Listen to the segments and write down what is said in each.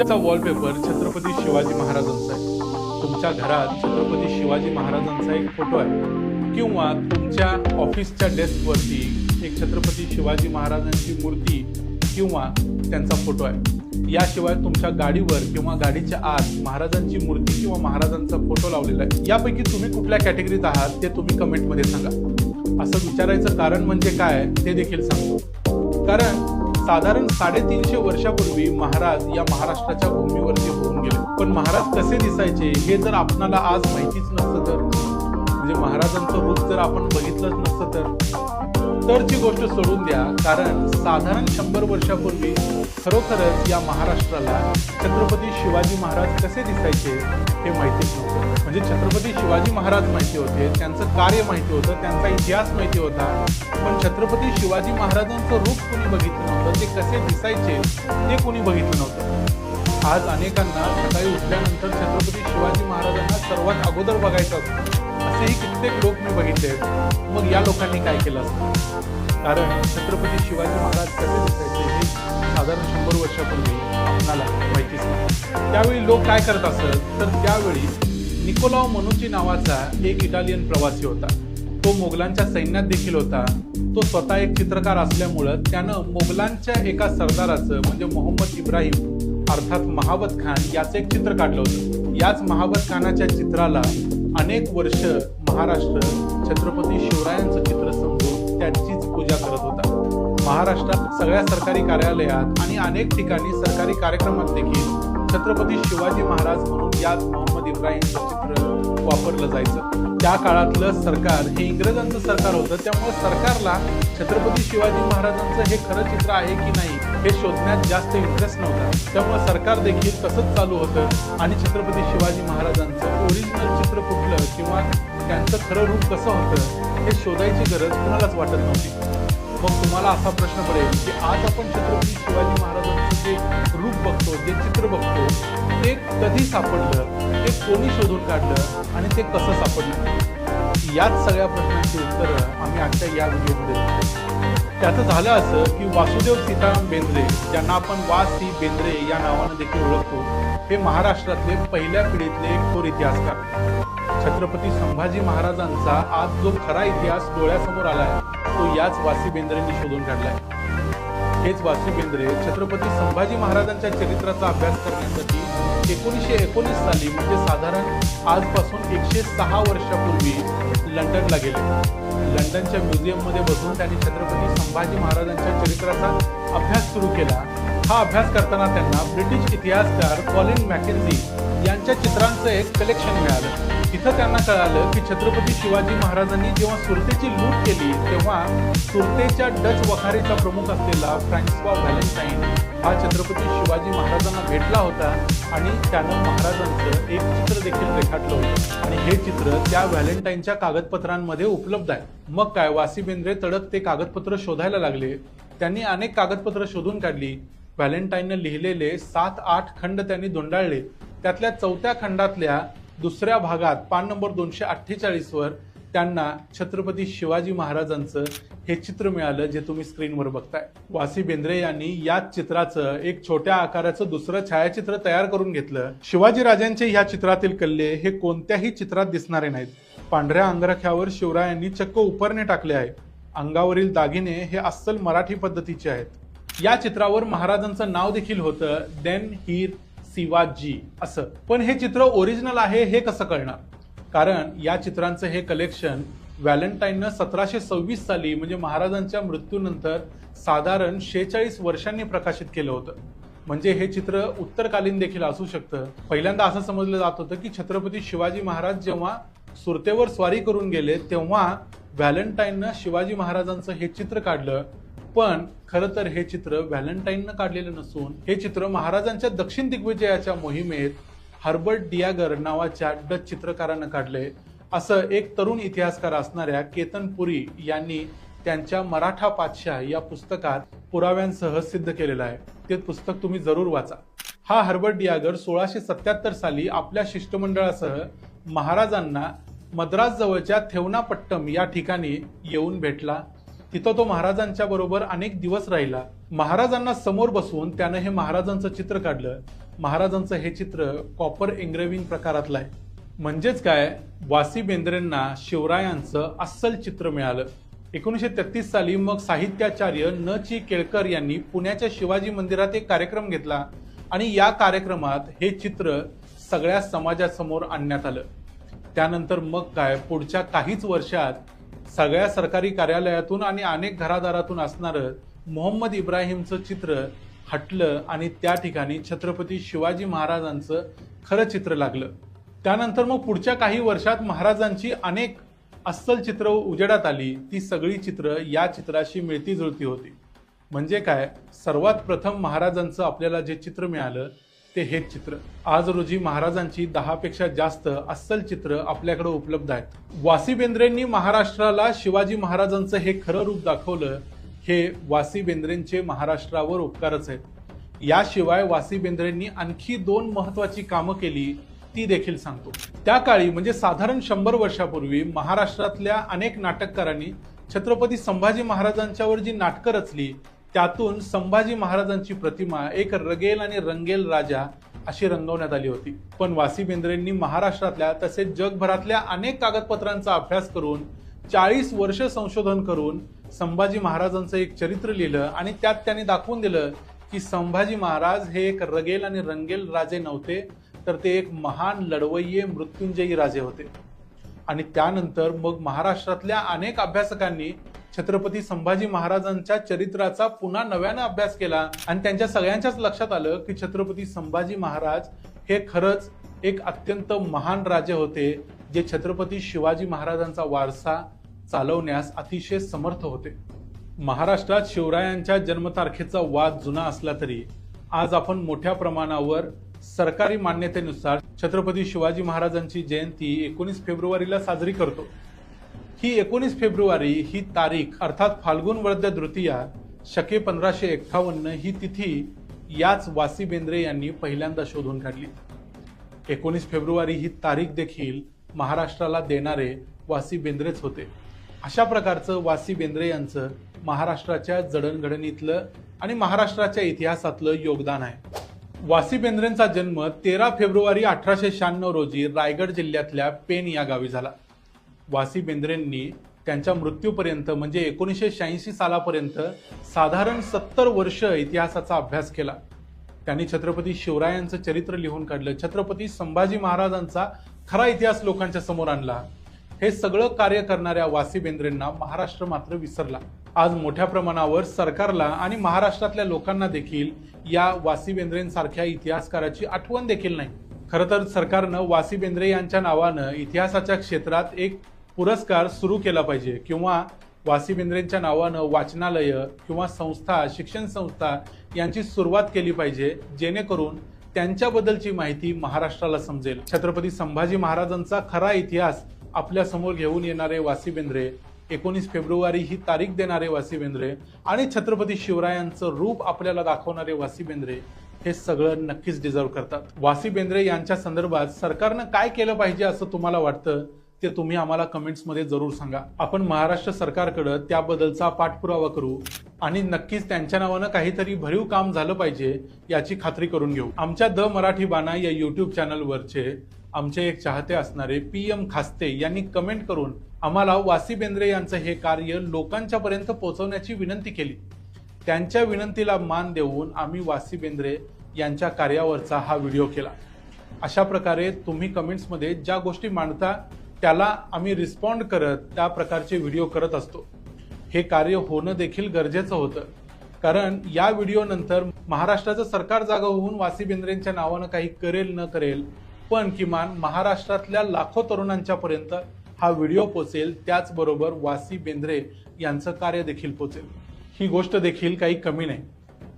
तुमचा वॉलपेपर छत्रपती शिवाजी महाराजांचा आहे, तुमच्या घरात छत्रपती शिवाजी महाराजांचा एक फोटो आहे किंवा तुमच्या ऑफिसच्या डेस्कवरती एक छत्रपती शिवाजी महाराजांची मूर्ती किंवा त्यांचा फोटो आहे। याशिवाय तुमच्या गाडीवर किंवा गाडीच्या आत महाराजांची मूर्ती किंवा महाराजांचा फोटो लावलेला आहे। यापैकी तुम्ही कुठल्या कॅटेगरीत आहात ते तुम्ही कमेंटमध्ये सांगा। असं विचारायचं कारण म्हणजे काय ते देखील सांगतो। कारण साधारण 350 वर्षापूर्वी महाराज या महाराष्ट्राच्या भूमीवरती होऊन गेले, पण महाराज कसे दिसायचे हे जर आपणाला आज माहितीच नसतं तर, म्हणजे महाराजांचं रूप जर आपण बघितलंच नसतं तरची गोष्ट सोडून द्या। कारण साधारण 100 वर्षापूर्वी खरोखरच या महाराष्ट्राला छत्रपती शिवाजी महाराज कसे दिसायचे हे माहितीच नव्हतं। म्हणजे छत्रपती शिवाजी महाराज माहिती होते, त्यांचं कार्य माहिती होतं, त्यांचा इतिहास माहिती होता, पण छत्रपती शिवाजी महाराजांचं रूप कोणी बघितलं नव्हतं, ते कसे दिसायचे ते कोणी बघितलं नव्हतं। आज अनेकांना सकाळी उठल्यानंतर छत्रपती शिवाजी महाराजांना सर्वात अगोदर बघायचं असतं, असेही कित्येक लोक मी बघितले। मग या लोकांनी काय केलं असतं? कारण छत्रपती शिवाजी महाराज कसे दिसायचे हे साधारण 100 वर्षापूर्वी आपल्याला माहितीच नाही। त्यावेळी लोक काय करत असत तर त्यावेळी निकोलाओ मनुची नावाचा एक इटालियन प्रवासी होता। तो मोगलांच्या सैन्यात देखील होता। तो स्वतः एक चित्रकार असल्यामुळं त्यानं मोगलांच्या एका सरदाराचं म्हणजे मोहम्मद इब्राहिम अर्थात महाबत खान याचं एक चित्र काढलं होतं। याच महाबत खानाच्या चित्राला अनेक वर्ष महाराष्ट्र छत्रपती शिवरायांचं चित्र समजून त्यांचीच पूजा करत होता। महाराष्ट्रात सगळ्या सरकारी कार्यालयात आणि अनेक ठिकाणी सरकारी कार्यक्रमात देखील छत्रपती शिवाजी महाराज म्हणून याच मोहम्मद इब्राहिमचं चित्र वापरलं जायचं। त्या काळातलं सरकार हे इंग्रजांचं सरकार होतं, त्यामुळे सरकारला छत्रपती शिवाजी महाराजांचं हे खरं चित्र आहे की नाही हे शोधण्यात जास्त इंटरेस्ट नव्हता। त्यामुळे सरकार देखील तसंच चालू होतं आणि छत्रपती शिवाजी महाराजांचं ओरिजिनल चित्र कुठलं किंवा त्यांचं खरं रूप कसं होतं हे शोधायची गरज कुणालाच वाटत नव्हती। मग तुम्हाला असा प्रश्न पडेल की आज आपण छत्रपती शिवाजी महाराजांचं जे रूप बघतो, जे चित्र बघतो, ते कधी सापडलं, ते कोणी शोधून काढलं आणि ते कसं सापडलं? याच सगळ्या प्रश्नांची उत्तरं आम्ही आजच्या या व्हिडिओमध्ये देतो। त्याचं झालं असं की वासुदेव सीताराम बेंद्रे, ज्यांना आपण वा.सी. बेंद्रे या नावानं देखील ओळखतो, हे महाराष्ट्रातले पहिल्या पिढीतले एक थोर इतिहासकार। छत्रपती संभाजी महाराजांचा आज जो खरा इतिहास डोळ्यासमोर आलाय तो याच वा.सी. बेंद्रेंनी शोधून काढलाय। हेच वा.सी. बेंद्रे छत्रपती संभाजी महाराजांच्या चरित्राचा अभ्यास करण्यासाठी 1919 साली म्हणजे साधारण आजपासून 106 वर्षापूर्वी लंडनला गेले। लंडनच्या म्युझियममध्ये बसून त्यांनी छत्रपती संभाजी महाराजांच्या चरित्राचा अभ्यास सुरू केला। हा अभ्यास करताना त्यांना ब्रिटिश इतिहासकार कॉलिन मॅकेन्झी यांच्या चित्रांचं एक कलेक्शन मिळालं। तिथं त्यांना कळालं की छत्रपती शिवाजी महाराजांनी जेव्हा सुरतेची लूट केली तेव्हा सुरतेच्या डच वखारीचा प्रमुख असलेला फ्रान्सिवा व्हॅलेंटाईन हा छत्रपती शिवाजी महाराजांना भेटला होता आणि त्यानं महाराजांचं एक चित्र देखील रेखाटलं होतं आणि हे चित्र त्या व्हॅलेंटाईनच्या कागदपत्रांमध्ये उपलब्ध आहे। मग काय, वा.सी. बेंद्रे तडक ते कागदपत्र शोधायला लागले। त्यांनी अनेक कागदपत्र शोधून काढली। व्हॅलेंटाईननं लिहिलेले 7-8 खंड त्यांनी धुंडाळले। त्यातल्या 4थ्या खंडातल्या दुसऱ्या भागात पान नंबर 248 वर त्यांना छत्रपती शिवाजी महाराजांचं हे चित्र मिळालं जे तुम्ही स्क्रीनवर बघताय। वा.सी. बेंद्रे यांनी याच चित्राचं एक छोट्या आकाराचं दुसरं छायाचित्र तयार करून घेतलं। शिवाजी राजांचे ह्या चित्रातील कल्ले हे कोणत्याही चित्रात दिसणारे नाहीत। पांढऱ्या अंगरख्यावर शिवरायांनी चक्क उपरणे टाकले आहे। अंगावरील दागिने हे अस्सल मराठी पद्धतीचे आहेत। या चित्रावर महाराजांचं नाव देखील होतं, देन हीर शिवाजी असं। पण हे चित्र ओरिजिनल आहे हे कसं कळणार? कारण या चित्रांचं हे कलेक्शन व्हॅलेंटाईननं 1726 साली म्हणजे महाराजांच्या मृत्यूनंतर साधारण 46 वर्षांनी प्रकाशित केलं होतं। म्हणजे हे चित्र उत्तरकालीन देखील असू शकतं। पहिल्यांदा असं समजलं जात होतं की छत्रपती शिवाजी महाराज जेव्हा सुरतेवर स्वारी करून गेले तेव्हा व्हॅलेंटाईननं शिवाजी महाराजांचं हे चित्र काढलं, पण खरं तर हे चित्र व्हॅलेंटाईननं काढलेलं नसून हे चित्र महाराजांच्या दक्षिण दिग्विजयाच्या मोहिमेत हर्बर्ट डियागर नावाच्या डच चित्रकारानं काढले, असं एक तरुण इतिहासकार असणाऱ्या केतन पुरी यांनी त्यांच्या मराठा पातशाह या पुस्तकात पुराव्यांसह सिद्ध केलेलं आहे। ते पुस्तक तुम्ही जरूर वाचा। हा हर्बर्ट डियागर 1677 साली आपल्या शिष्टमंडळासह महाराजांना मद्रास जवळच्या थेवनापट्टम या ठिकाणी येऊन भेटला। तिथं तो महाराजांच्या बरोबर अनेक दिवस राहिला। महाराजांना समोर बसवून त्यानं हे महाराजांचं चित्र काढलं। महाराजांचं हे चित्र कॉपर एंग्रेव्हिंग प्रकारातलं आहे. म्हणजेच काय, वासी बेंद्रेंना शिवरायांचं अस्सल चित्र मिळालं. 1933 साली मग साहित्याचार्य न. चि. केळकर यांनी पुण्याच्या शिवाजी मंदिरात एक कार्यक्रम घेतला आणि या कार्यक्रमात हे चित्र सगळ्या समाजासमोर आणण्यात आलं. त्यानंतर मग काय, पुढच्या काहीच वर्षात सगळ्या सरकारी कार्यालयातून आणि अनेक घरादारातून असणारं मोहम्मद इब्राहिमचं चित्र हटलं आणि त्या ठिकाणी छत्रपती शिवाजी महाराजांचं खरं चित्र लागलं. त्यानंतर मग पुढच्या काही वर्षात महाराजांची अनेक अस्सल चित्र उजेडात आली. ती सगळी चित्र या चित्राशी मिळती जुळती होती. म्हणजे काय, सर्वात प्रथम महाराजांचं आपल्याला जे चित्र मिळालं ते हेच चित्र. आज रोजी महाराजांची 10 पेक्षा जास्त अस्सल चित्र आपल्याकडे उपलब्ध आहेत. वासी बेंद्रेंनी महाराष्ट्राला शिवाजी महाराजांचं हे खरं रूप दाखवलं. हे वासी बेंद्रेंचे महाराष्ट्रावर उपकारच आहेत. याशिवाय वासी बेंद्रेंनी आणखी 2 महत्वाची कामं केली, ती देखील सांगतो. त्या काळी म्हणजे साधारण 100 वर्षापूर्वी महाराष्ट्रातल्या अनेक नाटककारांनी छत्रपती संभाजी महाराजांच्यावर जी नाटकं रचली त्यातून संभाजी महाराजांची प्रतिमा एक रगेल आणि रंगेल राजा अशी रंगवण्यात आली होती. पण वासी बेंद्रेंनी महाराष्ट्रातल्या तसेच जगभरातल्या अनेक कागदपत्रांचा अभ्यास करून 40 वर्ष संशोधन करून संभाजी महाराजांचं एक चरित्र लिहिलं आणि त्यात त्यांनी दाखवून दिलं की संभाजी महाराज हे एक रगेल आणि रंगेल राजे नव्हते, तर ते एक महान लढवय्ये मृत्युंजयी राजे होते. आणि त्यानंतर मग महाराष्ट्रातल्या अनेक अभ्यासकांनी छत्रपती संभाजी महाराजांच्या चरित्राचा पुन्हा नव्यानं अभ्यास केला आणि त्यांच्या सगळ्यांच्याच लक्षात आलं की छत्रपती संभाजी महाराज हे खरंच एक अत्यंत महान राजे होते, जे छत्रपती शिवाजी महाराजांचा वारसा चालवण्यास अतिशय समर्थ होते. महाराष्ट्रात शिवरायांच्या जन्मतारखेचा वाद जुना असला तरी आज आपण मोठ्या प्रमाणावर सरकारी मान्यतेनुसार छत्रपती शिवाजी महाराजांची जयंती 19 फेब्रुवारीला साजरी करतो. ही 19 फेब्रुवारी ही तारीख अर्थात फाल्गुन वद्य द्वितीया शके 1551 ही तिथी याच वासी बेंद्रे यांनी पहिल्यांदा शोधून काढली. 19 फेब्रुवारी ही तारीख देखील महाराष्ट्राला देणारे वासी बेंद्रेच होते. अशा प्रकारचं वासी बेंद्रे यांचं महाराष्ट्राच्या जडणघडणीतलं आणि महाराष्ट्राच्या इतिहासातलं योगदान आहे. वासी बेंद्रेंचा जन्म 13 फेब्रुवारी 1896 रोजी रायगड जिल्ह्यातल्या पेण या गावी झाला. वासी बेंद्रेंनी त्यांच्या मृत्यूपर्यंत म्हणजे 1986 सालापर्यंत साधारण 70 वर्ष इतिहासाचा अभ्यास केला. त्यांनी छत्रपती शिवरायांचं चरित्र लिहून काढलं. छत्रपती संभाजी महाराजांचा खरा इतिहास लोकांच्या समोर आणला. हे सगळं कार्य करणाऱ्या वासी बेंद्रेंना महाराष्ट्र मात्र विसरला. आज मोठ्या प्रमाणावर सरकारला आणि महाराष्ट्रातल्या लोकांना देखील या वासी बेंद्रेंसारख्या इतिहासकाराची आठवण देखील नाही. खरं तर सरकारनं वासी बेंद्रे यांच्या नावानं इतिहासाच्या क्षेत्रात एक पुरस्कार सुरू केला पाहिजे किंवा वासी बेंद्रेंच्या नावानं वाचनालय किंवा संस्था, शिक्षण संस्था यांची सुरुवात केली पाहिजे, जेणेकरून त्यांच्याबद्दलची माहिती महाराष्ट्राला समजेल. छत्रपती संभाजी महाराजांचा खरा इतिहास आपल्या समोर घेऊन येणारे वासी बेंद्रे, 19 फेब्रुवारी ही तारीख देणारे वासी बेंद्रे आणि छत्रपती शिवरायांचं रूप आपल्याला दाखवणारे वासी बेंद्रे हे सगळं नक्कीच डिझर्व करतात. वासी बेंद्रे यांच्या संदर्भात सरकारनं काय केलं पाहिजे असं तुम्हाला वाटतं ते तुम्ही आम्हाला कमेंट्समध्ये जरूर सांगा. आपण महाराष्ट्र सरकारकडे त्याबद्दलचा पाठपुरावा करू आणि नक्कीच त्यांच्या नावानं काहीतरी भरीव काम झालं पाहिजे याची खात्री करून घेऊ. आमच्या द मराठी बाणा या यूट्यूब चॅनलवरचे आमचे एक चाहते असणारे PM खास्ते यांनी कमेंट करून आम्हाला वासी बेंद्रे यांचं हे कार्य लोकांच्या पर्यंत पोहोचवण्याची विनंती केली. त्यांच्या विनंतीला मान देऊन आम्ही वासी बेंद्रे यांच्या कार्यावरचा हा व्हिडिओ केला. अशा प्रकारे तुम्ही कमेंट्समध्ये ज्या गोष्टी मांडता त्याला आम्ही रिस्पॉन्ड करत त्या प्रकारचे व्हिडिओ करत असतो. हे कार्य होणं देखील गरजेचं होतं, कारण या व्हिडिओ नंतर महाराष्ट्राचं सरकार जागा होऊन वासी बेंद्रेंच्या नावानं काही करेल न करेल, पण किमान महाराष्ट्रातल्या लाखो तरुणांच्या पर्यंत हा व्हिडिओ पोचेल. त्याचबरोबर वासी बेंद्रे यांचं कार्य देखील पोचेल. ही गोष्ट देखील काही कमी नाही.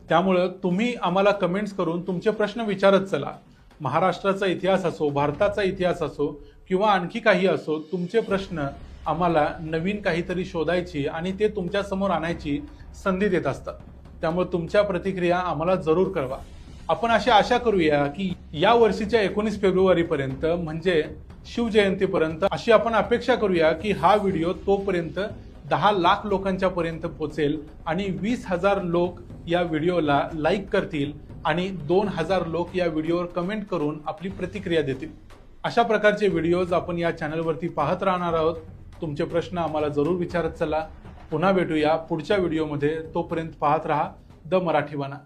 त्यामुळं तुम्ही आम्हाला कमेंट्स करून तुमचे प्रश्न विचारत चला. महाराष्ट्राचा इतिहास असो, भारताचा इतिहास असो किंवा आणखी काही असो, तुमचे प्रश्न आम्हाला नवीन काहीतरी शोधायची आणि ते तुमच्या समोर आणायची संधी देत असतात. त्यामुळे तुमच्या प्रतिक्रिया आम्हाला जरूर कळवा. आपण अशी आशा करूया की या वर्षीच्या 19 फेब्रुवारीपर्यंत म्हणजे शिवजयंतीपर्यंत अशी आपण अपेक्षा करूया की हा व्हिडिओ तोपर्यंत 10 लाख लोकांच्या पर्यंत पोहोचेल आणि 20,000 लोक या व्हिडिओला लाईक करतील आणि 2,000 लोक या व्हिडिओवर कमेंट करून आपली प्रतिक्रिया देतील। अशा प्रकारचे व्हिडिओज आपण या चॅनलवरती पाहत राहणार आहोत। तुमचे प्रश्न आम्हाला जरूर विचारत चला। पुन्हा भेटूया पुढच्या व्हिडिओमध्ये। तोपर्यंत पाहत रहा द मराठी वाणा।